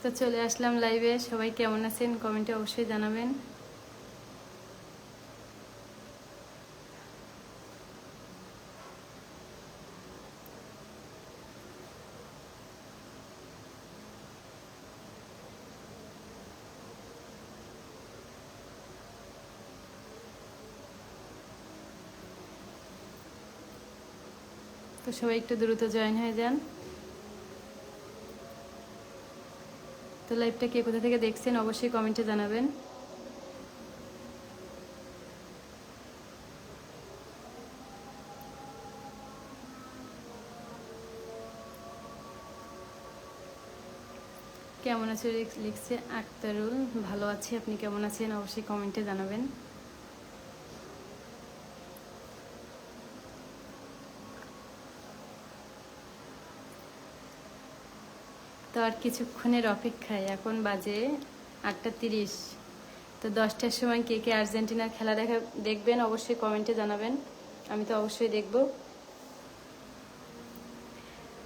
তো চলে আসলাম লাইভে। সবাই কেমন আছেন কমেন্টে অবশ্যই জানাবেন। তো সবাই একটু দ্রুত জয়েন হয়ে যান। তো লাইভটা কে কোথা থেকে দেখছেন অবশ্যই কমেন্টে জানাবেন। কেমন আছে লিখছে আক্তারুল। ভালো আছি, আপনি কেমন আছেন অবশ্যই কমেন্টে জানাবেন। তো আর কিছুক্ষণের অপেক্ষায়, এখন বাজে 8:30। তো 10টার সময় কে কে আর্জেন্টিনার খেলা দেখবেন অবশ্যই কমেন্টে জানাবেন। আমি তো অবশ্যই দেখব।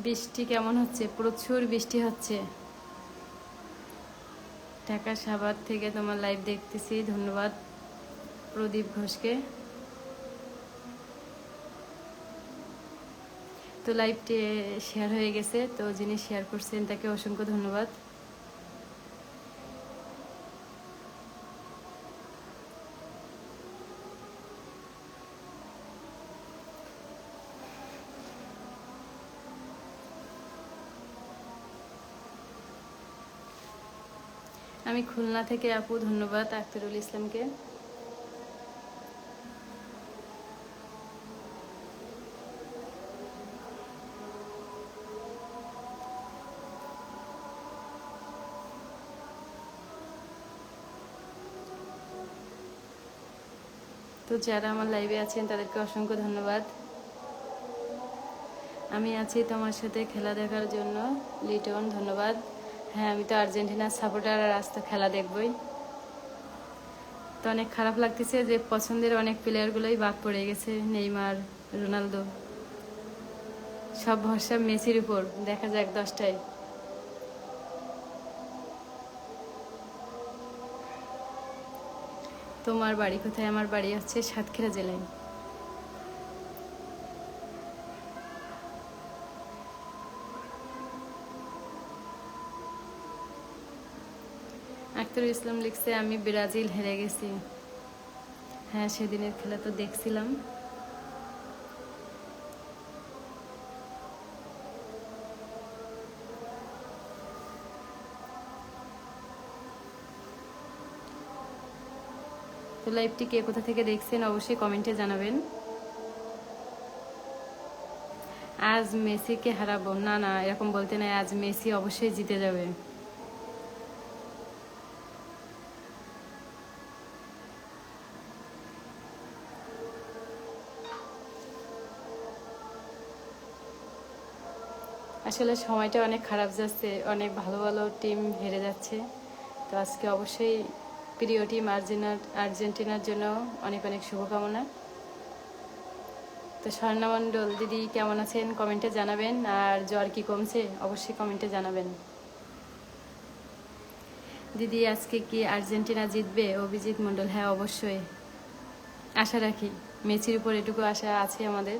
বৃষ্টি কেমন হচ্ছে? প্রচুর বৃষ্টি হচ্ছে। ঢাকা সাভার থেকে তোমার লাইভ দেখতেছি, ধন্যবাদ প্রদীপ ঘোষকে। তো লাইভটি শেয়ার হয়ে গেছে, তো যিনি শেয়ার করছেন তাকে অসংখ্য ধন্যবাদ। আমি খুলনা থেকে আপু, ধন্যবাদ আক্তারুল ইসলামকে। তো যারা আমার লাইভে আছেন তাদেরকে অসংখ্য ধন্যবাদ। আমি আছি তোমার সাথে খেলা দেখার জন্য, লিটন ধন্যবাদ। হ্যাঁ, আমি তো আর্জেন্টিনার সাপোর্টার, আর আজ তো খেলা দেখবই। তো অনেক খারাপ লাগতেছে যে পছন্দের অনেক প্লেয়ারগুলোই বাদ পড়ে গেছে, নেইমার, রোনালদো। সব ভরসা মেসির উপর, দেখা যাক 10টায়। তোমার বাড়ি কোথায়? আমার বাড়ি হচ্ছে সাতক্ষীরা জেলায়। আক্তারুল ইসলাম লিখছে আমি ব্রাজিল হেরে গেছি। হ্যাঁ, সেদিনের খেলা তো দেখছিলাম। তো লাইভটি কে কোথা থেকে দেখছেন অবশ্যই কমেন্টে জানাবেন। আজ মেসিকে হারাবো? না না, এরকম বলতে নাই, আজ মেসি অবশ্যই জিতে যাবে। আসলে সময়টা অনেক খারাপ যাচ্ছে, অনেক ভালো ভালো টিম হেরে যাচ্ছে। তো আজকে অবশ্যই প্রিয় টিম আর্জেন্টিনার জন্য অনেক অনেক শুভকামনা। তো স্বর্ণা মণ্ডল দিদি কেমন আছেন কমেন্টে জানাবেন। আর জ্বর কি কমছে অবশ্যই কমেন্টে জানাবেন। দিদি আজকে কি আর্জেন্টিনা জিতবে? অভিজিৎ মণ্ডল হ্যাঁ, অবশ্যই আশা রাখি। মেসির উপর এটুকু আশা আছে আমাদের,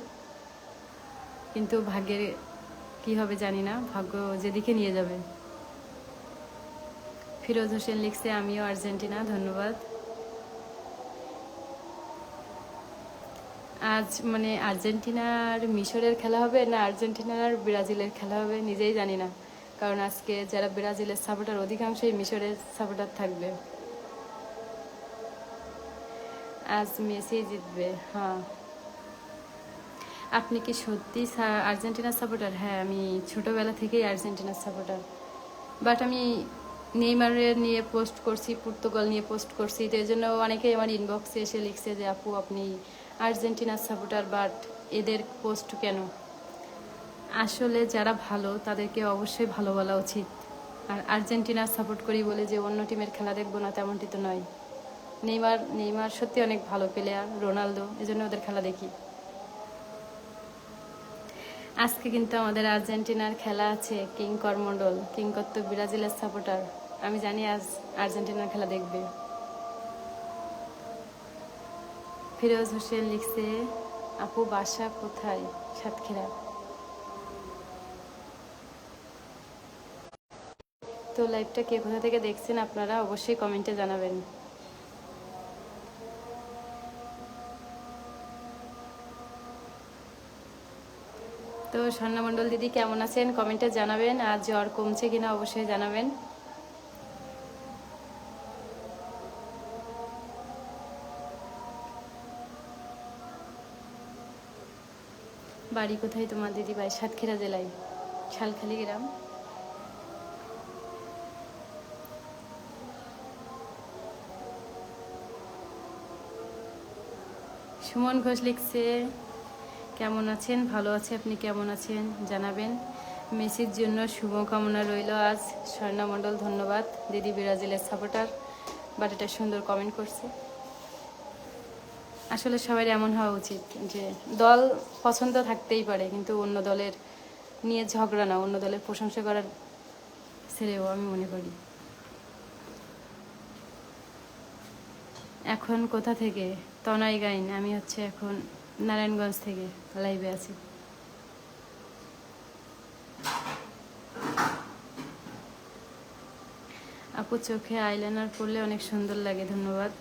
কিন্তু ভাগ্যের কি হবে জানি না, ভাগ্য যেদিকে নিয়ে যাবে। ফিরোজ হোসেন লিখছে আমিও আর্জেন্টিনা, ধন্যবাদ। আজ মানে আর্জেন্টিনার মিশরের খেলা হবে না আর্জেন্টিনার ব্রাজিলের খেলা হবে নিজেই জানি না, কারণ আজকে যারা ব্রাজিলের সাপোর্টার অধিকাংশই মিশরের সাপোর্টার থাকবে। আজ মেসি জিতবে। হ্যাঁ, আপনি কি সত্যি আর্জেন্টিনার সাপোর্টার? হ্যাঁ, আমি ছোটোবেলা থেকেই আর্জেন্টিনার সাপোর্টার। বাট আমি নেইমারের নিয়ে পোস্ট করছি, পর্তুগাল নিয়ে পোস্ট করছি, তো এই জন্য অনেকেই আমার ইনবক্সে এসে লিখছে যে আপু আপনি আর্জেন্টিনার সাপোর্টার, বাট এদের পোস্ট কেন? আসলে যারা ভালো তাদেরকে অবশ্যই ভালো বলা উচিত। আর আর্জেন্টিনার সাপোর্ট করি বলে যে অন্য টিমের খেলা দেখবো না তেমনটি তো নয়। নেইমার সত্যি অনেক ভালো প্লেয়ার, রোনালদো, এজন্য ওদের খেলা দেখি। আজকে কিন্তু আমাদের আর্জেন্টিনার খেলা আছে। কিঙ্কর মণ্ডল, কিঙ্কর তো ব্রাজিলের সাপোর্টার, আমি জানি আজ আর্জেন্টিনার খেলা দেখবে। ফিরোজ হোসেন লিখছে, আপু বাসা কোথায়? সাতক্ষীরা। তো লাইভটা কে কোথা থেকে দেখছেন আপনারা অবশ্যই কমেন্টে জানাবেন। তো স্বর্ণমণ্ডল দিদি কেমন আছেন কমেন্টে জানাবেন, আর জ্বর কমছে কিনা অবশ্যই জানাবেন। বাড়ি কোথায় তোমার দিদি ভাই? সাতক্ষীরা জেলায়, শালখালী গ্রাম। সুমন ঘোষ লিখছে, কেমন আছেন? ভালো আছে, আপনি কেমন আছেন জানাবেন। মেসির জন্য শুভকামনা রইল আজ। স্বর্ণমণ্ডল ধন্যবাদ, দিদি ব্রাজিলের সাপোর্টার, বাট এটা সুন্দর কমেন্ট করছে। আসলে সবার এমন হওয়া উচিত যে দল পছন্দ থাকতেই পারে, কিন্তু অন্য দলের নিয়ে ঝগড়া না, অন্য দলের প্রশংসা করার ছেড়েও আমি মনে করি। এখন কোথা থেকে? তনয় গাইন। আমি হচ্ছে এখন নারায়ণগঞ্জ থেকে লাইভে আছি। আপু চোখে আইলাইনার পরলে অনেক সুন্দর লাগে, ধন্যবাদ।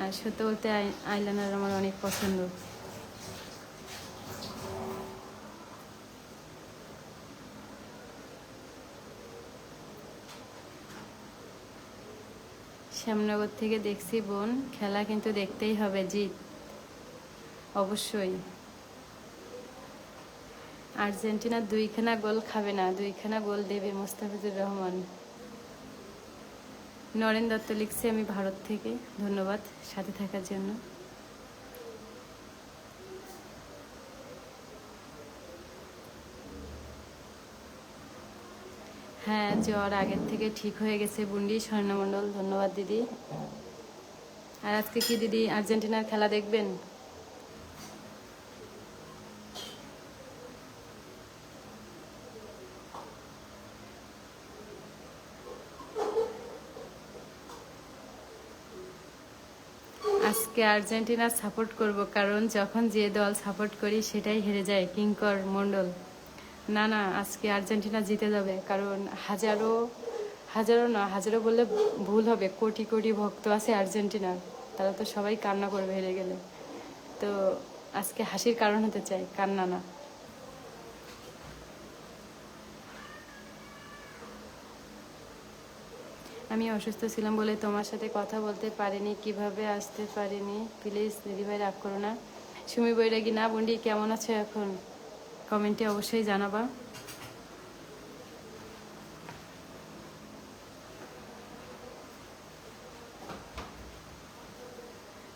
আর সত্যি বলতে আইলাইনার আমার অনেক পছন্দ। শ্যামনগর থেকে দেখছি বোন, খেলা কিন্তু দেখতেই হবে, জিত অবশ্যই। আর্জেন্টিনা 2খানা গোল খাবে না, 2খানা গোল দেবে মোস্তাফিজুর রহমান। নরেন দত্ত লিখছে, আমি ভারত থেকে, ধন্যবাদ সাথে থাকার জন্য। হ্যাঁ, জ্বর আগের থেকে ঠিক হয়ে গেছে বুন্ডি। স্বর্ণমণ্ডল ধন্যবাদ দিদি। আর আজকে কি দিদি আর্জেন্টিনার খেলা দেখবেন? আজকে আর্জেন্টিনা সাপোর্ট করব, কারণ যখন যে দল সাপোর্ট করি সেটাই হেরে যায়। কিঙ্কর মণ্ডল, না না, আজকে আর্জেন্টিনা জিতে যাবে, কারণ হাজারো হাজারো না, হাজারো বললে ভুল হবে, কোটি কোটি ভক্ত আছে আর্জেন্টিনার, তারা তো সবাই কান্না করবে হেরে গেলে। তো আজকে হাসির কারণ হতে চাই, কান্না না। আমি অসুস্থ ছিলাম বলে তোমার সাথে কথা বলতে পারিনি, কিভাবে আসতে পারিনি, প্লিজ দিদিভাই রাগ করো না। সুমি বৈরাগী, না বন্ডি কেমন আছো এখন? কমেন্টে অবশ্যই জানাবা।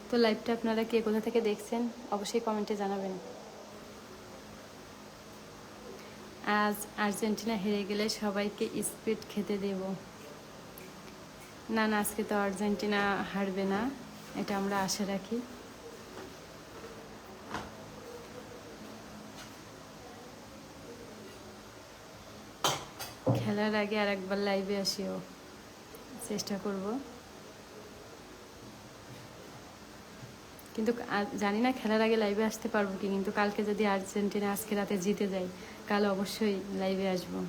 তো লাইভটা আপনারা কে কোথা থেকে দেখছেন অবশ্যই কমেন্টে জানাবেন। আজ আর্জেন্টিনা হেরে গেলে সবাইকে স্পিড খেতে দেব। না না, আজকে তো আর্জেন্টিনা হারবে না, এটা আমরা আশা রাখি। খেলার আগে আর একবার লাইভে আসিও, চেষ্টা করব, কিন্তু জানি না খেলার আগে লাইভে আসতে পারবো কি। কিন্তু কালকে যদি আর্জেন্টিনা আজকে রাতে জিতে যায়, কাল অবশ্যই লাইভে আসবো।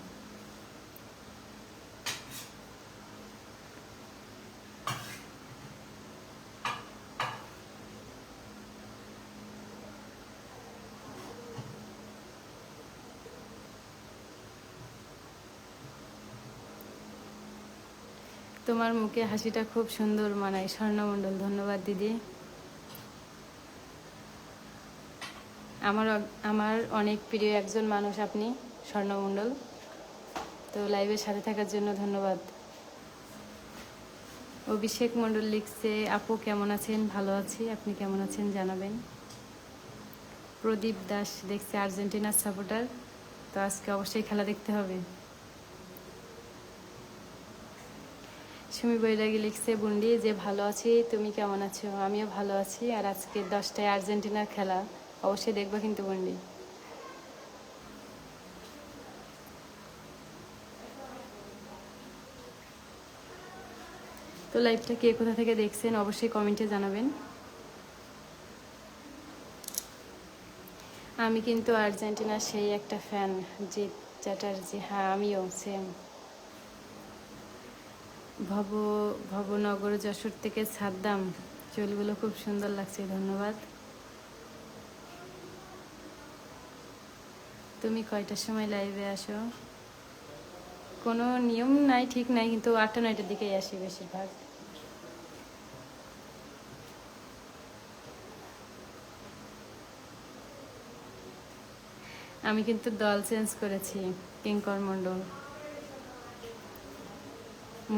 তোমার মুখে হাসিটা খুব সুন্দর মানায়। স্বর্ণমণ্ডল ধন্যবাদ দিদি। আমার অনেক প্রিয় একজন মানুষ আপনি, স্বর্ণমণ্ডল। তো লাইভের সাথে থাকার জন্য ধন্যবাদ। অভিষেক মণ্ডল লিখছে, আপু কেমন আছেন? ভালো আছি, আপনি কেমন আছেন জানাবেন। প্রদীপ দাস দেখছে আর্জেন্টিনার সাপোর্টার, তো আজকে অবশ্যই খেলা দেখতে হবে। সুমি বৈরাগী লিখছে, বুন্ডি যে ভালো আছি, তুমি কেমন আছো? আমিও ভালো আছি। আর আজকে 10টায় আর্জেন্টিনার খেলা, অবশ্যই দেখবো কিন্তু বুন্ডি। তো লাইভটা কে কোথা থেকে দেখছেন অবশ্যই কমেন্টে জানাবেন। আমি কিন্তু আর্জেন্টিনার সেই একটা ফ্যান, জিৎ চ্যাটার্জি। হ্যাঁ, আমিও সেম। ভব ভবনগর যশোর থেকে সাদ্দাম, চুলগুলো খুব সুন্দর লাগছে, ধন্যবাদ। তুমি কয়টার সময় লাইভে আসো? কোনো নিয়ম নাই, ঠিক নাই, কিন্তু 8টা 9টার দিকেই আসি বেশিরভাগ। আমি কিন্তু দল চেঞ্জ করেছি, কিঙ্কর মণ্ডল।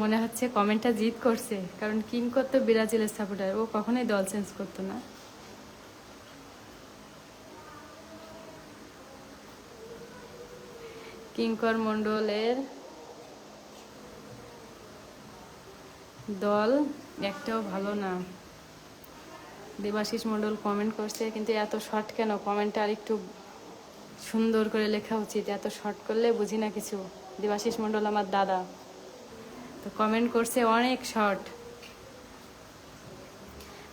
মনে হচ্ছে কমেন্টটা জিত করছে, কারণ কিঙ্কর তো ব্রাজিলের সাপোর্টার, ও কখনোই দল চেঞ্জ করতো না। কিঙ্কর মণ্ডলের দল একটাও ভালো না। দেবাশিস মণ্ডল কমেন্ট করছে, কিন্তু এত শর্ট কেন? কমেন্টটা আর একটু সুন্দর করে লেখা উচিত, এত শর্ট করলে বুঝি না কিছু। দেবাশিস মণ্ডল আমার দাদা, তো কমেন্ট করছে অনেক শর্ট।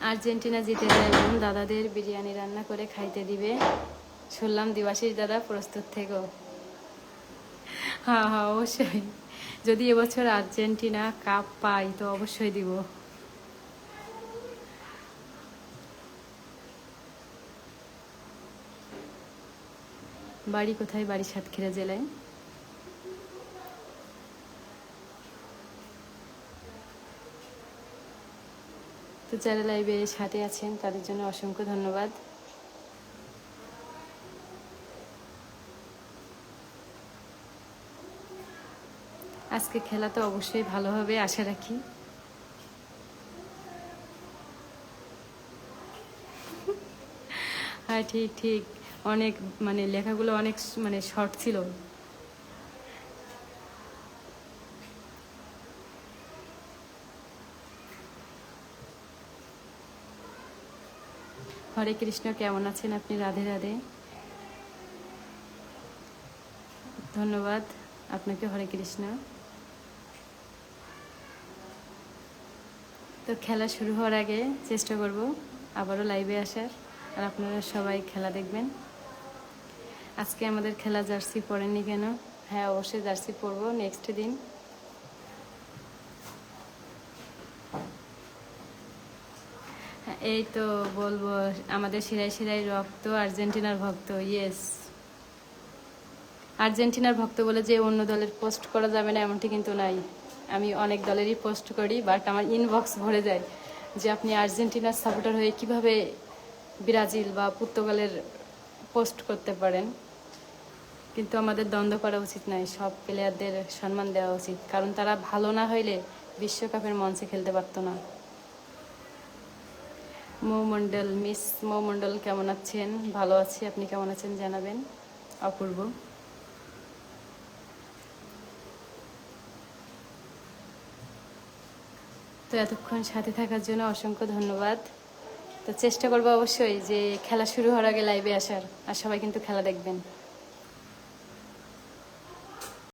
আর্জেন্টিনা জিতে যায় বোন, দাদাদের বিরিয়ানি রান্না করে খাইতে দিবে, শুনলাম দেবাশিস দাদা প্রস্তুত থেকো। হ্যাঁ হ্যাঁ, অবশ্যই। যদি এবছর আর্জেন্টিনা কাপ পাই তো অবশ্যই দিব। বাড়ি কোথায়? বাড়ি সাতক্ষীরা জেলায়। তো যারা লাইভে সাথে আছেন তাদের জন্য অসংখ্য ধন্যবাদ। আজকে খেলা তো অবশ্যই ভালো হবে আশা রাখি। হ্যাঁ, ঠিক ঠিক। অনেক মানে লেখাগুলো অনেক মানে শর্ট ছিল। হরে কৃষ্ণ, কেমন আছেন আপনি? রাধে রাধে, ধন্যবাদ আপনাকে। হরে কৃষ্ণ। তো খেলা শুরু হওয়ার আগে চেষ্টা করব আবারও লাইভে আসার, আর আপনারা সবাই খেলা দেখবেন। আজকে আমাদের খেলা জার্সি পরেননি কেন? হ্যাঁ, অবশ্যই জার্সি পরবো নেক্সট দিন। হ্যাঁ, এই তো বলবো, আমাদের শিরায় শিরায় রক্ত আর্জেন্টিনার ভক্ত। ইয়েস, আর্জেন্টিনার ভক্ত বলে যে অন্য দলের পোস্ট করা যাবে না এমনটি কিন্তু নাই। আমি অনেক দলেরই পোস্ট করি, বাট আমার ইনবক্স ভরে যায় যে আপনি আর্জেন্টিনার সাপোর্টার হয়ে কিভাবে ব্রাজিল বা পর্তুগালের পোস্ট করতে পারেন। কিন্তু আমাদের দ্বন্দ্ব করা উচিত নয়, সব প্লেয়ারদের সম্মান দেওয়া উচিত, কারণ তারা ভালো না হইলে বিশ্বকাপের মঞ্চে খেলতে পারতো না। মৌমণ্ডল, মিস মৌমণ্ডল কেমন আছেন? ভালো আছি, আপনি কেমন আছেন জানাবেন। অপূর্ব, তো এতক্ষণ সাথে থাকার জন্য অসংখ্য ধন্যবাদ। তো চেষ্টা করবো অবশ্যই যে খেলা শুরু হওয়ার আগে লাইভে আসার, আর সবাই কিন্তু খেলা দেখবেন।